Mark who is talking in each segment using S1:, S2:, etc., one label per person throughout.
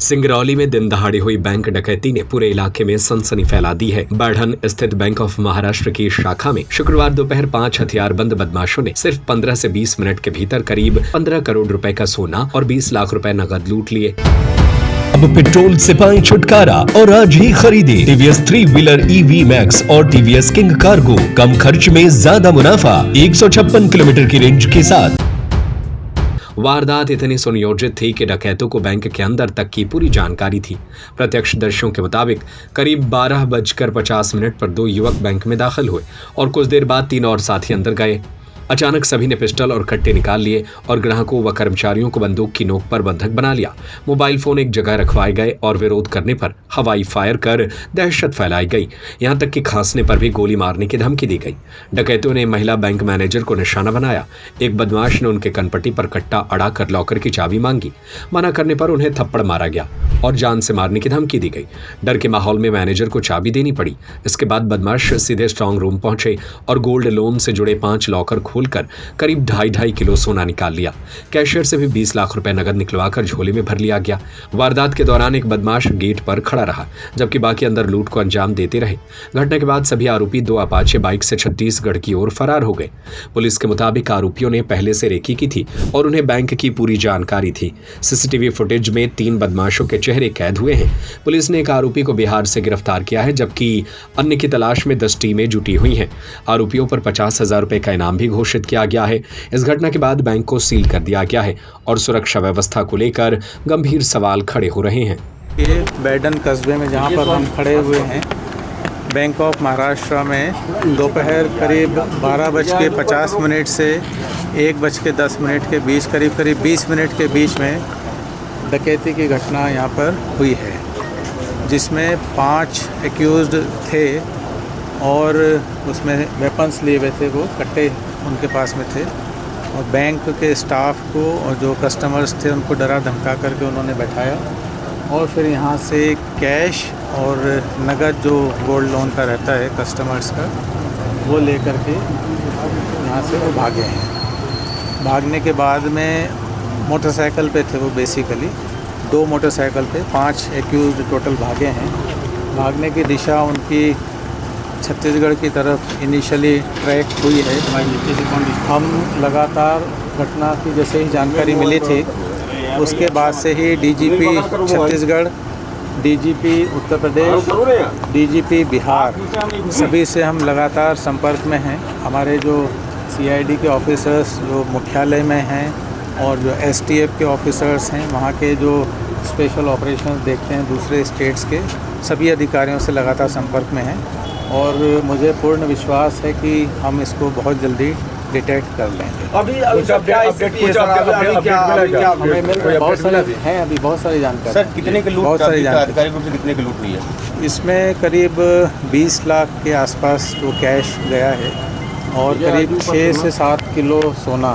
S1: सिंगरौली में दिन दहाड़े हुई बैंक डकैती ने पूरे इलाके में सनसनी फैला दी है। बढ़न स्थित बैंक ऑफ महाराष्ट्र की शाखा में शुक्रवार दोपहर 5 हथियारबंद बदमाशों ने सिर्फ 15 से 20 मिनट के भीतर करीब 15 करोड़ रुपए का सोना और 20 लाख रुपए नकद लूट लिए।
S2: अब पेट्रोल से पाएं छुटकारा और आज ही खरीदे टीवीएस 3 व्हीलर EV मैक्स और टीवीएस किंग कार्गो। कम खर्च में ज्यादा मुनाफा 156 किलोमीटर की रेंज के साथ।
S1: वारदात इतनी सुनियोजित थी कि डकैतों को बैंक के अंदर तक की पूरी जानकारी थी। प्रत्यक्षदर्शियों के मुताबिक करीब 12:50 पर 2 युवक बैंक में दाखिल हुए और कुछ देर बाद 3 और साथी अंदर गए। अचानक सभी ने पिस्टल और कट्टे निकाल लिए और ग्राहकों व कर्मचारियों को बंदूक की नोक पर बंधक बना लिया। मोबाइल फोन एक जगह रखवाए गए और विरोध करने पर हवाई फायर कर दहशत फैलाई गई। यहां तक कि खांसने पर भी गोली मारने की धमकी दी गई। डकैतों ने महिला बैंक मैनेजर को निशाना बनाया। एक बदमाश ने उनके कनपट्टी पर कट्टा अड़ाकर लॉकर की चाबी मांगी। मना करने पर उन्हें थप्पड़ मारा गया और जान से मारने की धमकी दी गई। डर के माहौल में मैनेजर को चाबी देनी पड़ी। इसके बाद बदमाश सीधे स्ट्रांग रूम पहुंचे और गोल्ड लोन से जुड़े 5 लॉकर खोलकर करीब 2.5 किलो सोना निकाल लिया। कैशियर से भी 20 लाख रुपए नगद निकलवाकर झोले में भर लिया गया। वारदात के दौरान एक बदमाश गेट पर खड़ा रहा जबकि बाकी अंदर लूट को अंजाम देते रहे। घटना के बाद सभी आरोपी 2 अपाचे बाइक से छत्तीसगढ़ की ओर फरार हो गए। पुलिस के मुताबिक आरोपियों ने पहले से रेकी की थी और उन्हें बैंक की पूरी जानकारी थी। सीसीटीवी फुटेज में 3 बदमाशों के चेहरे कैद हुए हैं। पुलिस ने एक आरोपी को बिहार से गिरफ्तार किया है जबकि अन्य की तलाश में 10 टीमें जुटी हुई हैं। आरोपियों पर 50,000 रुपए का इनाम भी घोषित किया गया है। इस घटना के बाद बैंक को सील कर दिया गया है और सुरक्षा व्यवस्था को लेकर गंभीर सवाल खड़े हो रहे हैं।
S3: ये बैडन कस्बे में जहां पर हम खड़े हुए हैं, बैंक ऑफ महाराष्ट्र में दोपहर करीब 12:50 से 1:10 के बीच करीब 20 मिनट के बीच में डकैती की घटना यहाँ पर हुई है, जिसमें 5 एक्यूज्ड थे और उसमें वेपन्स लिए हुए थे, वो कट्टे उनके पास में थे और बैंक के स्टाफ को और जो कस्टमर्स थे उनको डरा धमका करके उन्होंने बैठाया और फिर यहाँ से कैश और नगद जो गोल्ड लोन का रहता है कस्टमर्स का, वो लेकर के यहाँ से वो भागे हैं। भागने के बाद में मोटरसाइकिल पे थे वो, बेसिकली 2 मोटरसाइकिल पे 5 एक्यूज्ड टोटल भागे हैं। भागने की दिशा उनकी छत्तीसगढ़ की तरफ इनिशियली ट्रैक हुई है। हम लगातार घटना की जैसे ही जानकारी मिली थी उसके बाद से ही DGP Chhattisgarh, DGP Uttar Pradesh, DGP Bihar, सभी से हम लगातार संपर्क में हैं। हमारे जो सीआईडी के ऑफिसर्स जो मुख्यालय में हैं और जो एसटीएफ के ऑफिसर्स हैं, वहाँ के जो स्पेशल ऑपरेशंस देखते हैं दूसरे स्टेट्स के, सभी अधिकारियों से लगातार संपर्क में हैं और मुझे पूर्ण विश्वास है कि हम इसको बहुत जल्दी डिटेक्ट कर लेंगे।
S4: अभी बहुत सारे हैं, अभी बहुत सारी जानकारी।
S5: सर कितने के लूट,
S4: बहुत सारी जानकारी,
S5: आधिकारिक रूप से कितने की लूट हुई है?
S3: इसमें करीब 20 लाख के आसपास जो कैश गया है और करीब 6 से 7 किलो सोना,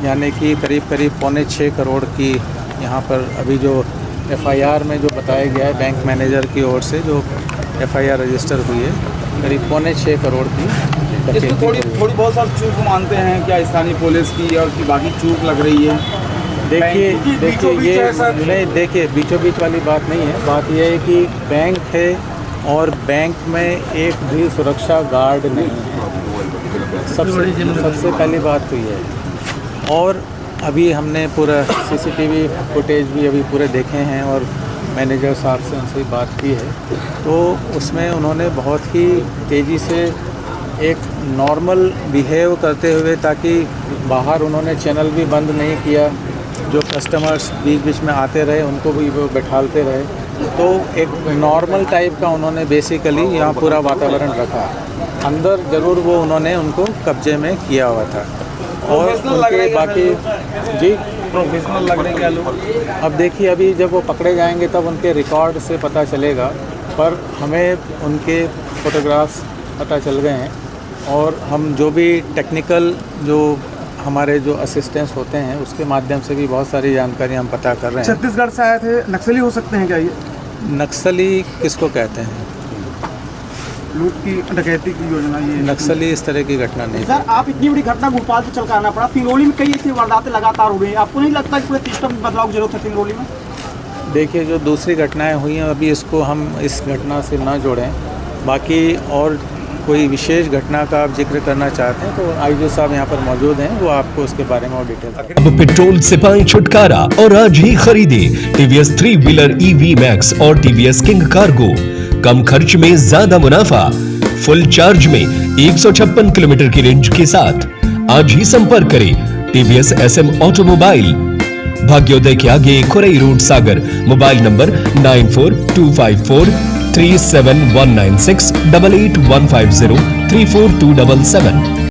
S3: यानी कि करीब 5.25 करोड़ की यहाँ पर अभी जो एफआईआर में जो बताया गया है बैंक मैनेजर की ओर से जो एफआईआर रजिस्टर हुई है, करीब 5.25 करोड़ की।
S4: इसमें थोड़ी बहुत सारी चूक मानते हैं क्या स्थानीय पुलिस की और की बाकी चूक लग रही है?
S3: देखिए ये नहीं, देखिए बीचों बीच वाली बात नहीं है। बात यह है कि बैंक है और बैंक में एक भी सुरक्षा गार्ड नहीं है। सबसे पहली बात तो ये है। और अभी हमने पूरा सीसीटीवी फुटेज भी अभी पूरे देखे हैं और मैनेजर साहब से उनसे बात की है, तो उसमें उन्होंने बहुत ही तेज़ी से एक नॉर्मल बिहेव करते हुए, ताकि बाहर उन्होंने चैनल भी बंद नहीं किया, जो कस्टमर्स बीच बीच में आते रहे उनको भी वो बैठालते रहे, तो एक नॉर्मल टाइप का उन्होंने बेसिकली यहाँ पूरा वातावरण रखा। अंदर ज़रूर वो उन्होंने उनको कब्जे में किया हुआ था और उनके बाकी जी
S4: प्रोफेशनल लग रहे हैं लोग।
S3: अब देखिए अभी जब वो पकड़े जाएंगे तब उनके रिकॉर्ड से पता चलेगा, पर हमें उनके फ़ोटोग्राफ्स पता चल गए हैं और हम जो भी टेक्निकल जो हमारे जो असिस्टेंट्स होते हैं उसके माध्यम से भी बहुत सारी जानकारी हम पता कर रहे हैं।
S4: छत्तीसगढ़ से आए थे, नक्सली हो सकते हैं क्या ये?
S3: नक्सली किसको कहते हैं?
S4: लूट की डकैती की योजना ये
S3: नक्सली इस तरह की घटना नहीं।
S6: सर आप इतनी बड़ी घटना भोपाल से चल कर आना पड़ा, सिंगरौली में कई ऐसी वारदातें लगातार हो गई, आपको नहीं लगता कि पूरे सिस्टम में बदलाव की जरूरत है सिंगरौली में?
S3: देखिए, जो दूसरी घटनाएं हुई हैं अभी इसको हम इस घटना से ना जोड़ें। बाकी और कोई विशेष घटना का आप जिक्र करना चाहते हैं तो आईजी साहब यहाँ पर मौजूद हैं, वो आपको उसके बारे में और डिटेल।
S2: अब पेट्रोल से पाएं छुटकारा और आज ही खरीदे टीवीएस 3 व्हीलर EV मैक्स और टीवीएस किंग कार्गो। कम खर्च में ज्यादा मुनाफा, फुल चार्ज में 156 किलोमीटर की रेंज के साथ। आज ही संपर्क करें टीवीएस SM ऑटोमोबाइल, भाग्योदय के आगे Khurai road, Sagar. Mobile number 9425437196 8815034277।